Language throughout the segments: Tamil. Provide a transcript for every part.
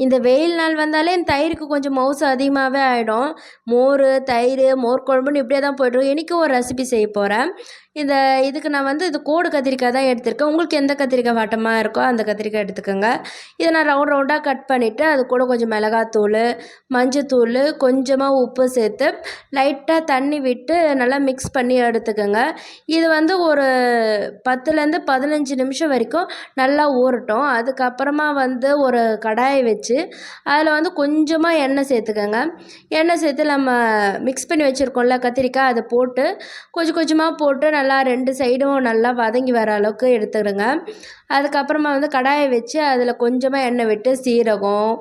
இந்த வெயில் நாள் வந்தாலே இந்த தயிருக்கு கொஞ்சம் மவுசு அதிகமாகவே ஆகிடும். மோர், தயிர், மோர் குழம்புன்னு இப்படியே தான் போய்ட்டுருக்கும். இன்றைக்கி ஒரு ரெசிபி செய்ய போகிறேன். இதுக்கு நான் இது கோடு கத்திரிக்காய் தான் எடுத்திருக்கேன். உங்களுக்கு எந்த கத்திரிக்காய் வட்டமாக இருக்கோ அந்த கத்திரிக்காய் எடுத்துக்கோங்க. இதை நான் ரவுண்ட் ரவுண்டாக கட் பண்ணிவிட்டு அது கூட கொஞ்சம் மிளகாத்தூள், மஞ்சத்தூள், கொஞ்சமாக உப்பு சேர்த்து லைட்டாக தண்ணி விட்டு நல்லா மிக்ஸ் பண்ணி எடுத்துக்கோங்க. இது ஒரு 10லேருந்து 15 நிமிஷம் வரைக்கும் நல்லா ஊறட்டும். அதுக்கப்புறமா ஒரு கடாயை வச்சு அதில் கொஞ்சமாக எண்ணெய் சேர்த்துக்கோங்க. எண்ணெய் சேர்த்து நம்ம மிக்ஸ் பண்ணி வச்சுருக்கோம்ல கத்திரிக்காய், அதை போட்டு கொஞ்சம் கொஞ்சமாக போட்டு நல்லா 2 சைடும் நல்லா வதங்கி வர அளவுக்கு எடுத்துடுங்க. அதுக்கப்புறமா கடாயை வச்சு அதில் கொஞ்சமாக எண்ணெய் விட்டு சீரகம்,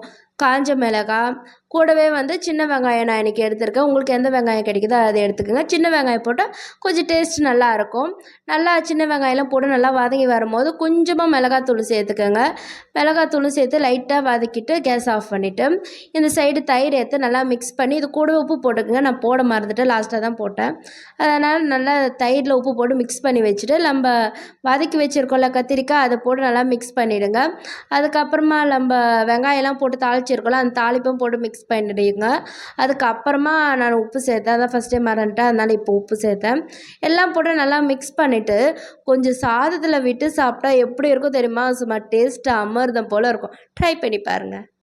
காஞ்ச மிளகாய், கூடவே சின்ன வெங்காயம் நான் இன்றைக்கி எடுத்திருக்கேன். உங்களுக்கு எந்த வெங்காயம் கிடைக்குதோ அதை எடுத்துக்கோங்க. சின்ன வெங்காயம் போட்டால் கொஞ்சம் டேஸ்ட் நல்லாயிருக்கும். நல்லா சின்ன வெங்காயம்லாம் போட்டு நல்லா வதங்கி வரும்போது கொஞ்சமாக மிளகாத்தூள் சேர்த்துக்கோங்க. மிளகாத்தூளும் சேர்த்து லைட்டாக வதக்கிட்டு கேஸ் ஆஃப் பண்ணிவிட்டு இந்த சைடு தயிர் எடுத்து நல்லா மிக்ஸ் பண்ணி இது கூடவே உப்பு போட்டுக்கோங்க. நான் போட மறந்துட்டேன், லாஸ்ட்டாக தான் போட்டேன். அதனால் நல்லா தயிரில் உப்பு போட்டு மிக்ஸ் பண்ணி வச்சுட்டு நம்ம வதக்கி வச்சுருக்கோம்ல கத்திரிக்காய், அதை போட்டு நல்லா மிக்ஸ் பண்ணிவிடுங்க. அதுக்கப்புறமா நம்ம வெங்காயம்லாம் போட்டு தாளிச்சிருக்கோம்ல அந்த தாளிப்பும் போட்டு மிக்ஸ் பண்ணிடுங்க. அதுக்கப்புறமா நான் உப்பு சேர்த்தேன். அதான் ஃபஸ்ட்டே மறந்துட்டேன், அதனால் இப்போ உப்பு சேர்த்தேன். எல்லாம் போட்டு நல்லா மிக்ஸ் பண்ணிவிட்டு கொஞ்சம் சாதத்தில் விட்டு சாப்பிட்டா எப்படி இருக்கும் தெரியுமா? சும்மா டேஸ்ட்டு அமிர்தம் போல் இருக்கும். ட்ரை பண்ணி பாருங்கள்.